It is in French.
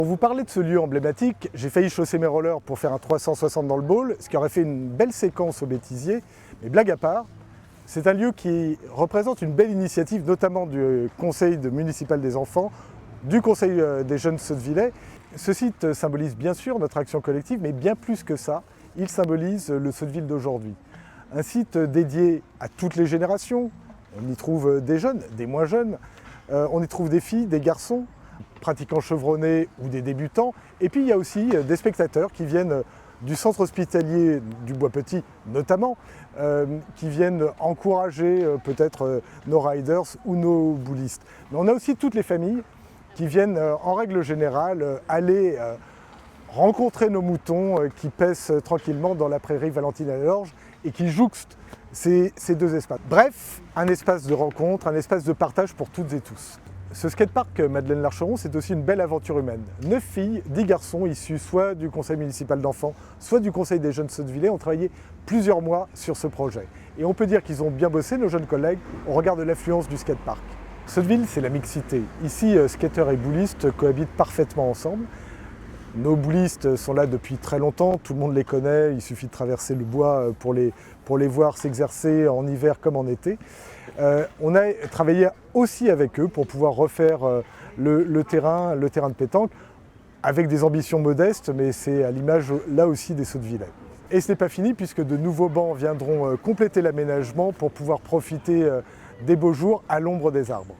Pour vous parler de ce lieu emblématique, j'ai failli chausser mes rollers pour faire un 360 dans le bowl, ce qui aurait fait une belle séquence au bêtisier. Mais blague à part, c'est un lieu qui représente une belle initiative, notamment du conseil municipal des enfants, du conseil des jeunes Sottevillais. Ce site symbolise bien sûr notre action collective, mais bien plus que ça, il symbolise le Sotteville d'aujourd'hui. Un site dédié à toutes les générations, on y trouve des jeunes, des moins jeunes, on y trouve des filles, des garçons, pratiquants chevronnés ou des débutants. Et puis il y a aussi des spectateurs qui viennent du centre hospitalier du Bois-Petit notamment, qui viennent encourager peut-être nos riders ou nos boulistes. Mais on a aussi toutes les familles qui viennent en règle générale aller rencontrer nos moutons qui paissent tranquillement dans la prairie Valentine-à-la-Lorge et qui jouxtent ces deux espaces. Bref, un espace de rencontre, un espace de partage pour toutes et tous. Ce skatepark Madeleine Larcheron, c'est aussi une belle aventure humaine. 9 filles, 10 garçons issus soit du conseil municipal d'enfants, soit du conseil des jeunes Sottevillais ont travaillé plusieurs mois sur ce projet. Et on peut dire qu'ils ont bien bossé, nos jeunes collègues, au regard de l'affluence du skatepark. Sotteville, c'est la mixité. Ici, skateurs et boulistes cohabitent parfaitement ensemble. Nos boulistes sont là depuis très longtemps, tout le monde les connaît, il suffit de traverser le bois pour les voir s'exercer en hiver comme en été. On a travaillé aussi avec eux pour pouvoir refaire le terrain de pétanque avec des ambitions modestes, mais c'est à l'image là aussi des Sottevillais. Et ce n'est pas fini puisque de nouveaux bancs viendront compléter l'aménagement pour pouvoir profiter des beaux jours à l'ombre des arbres.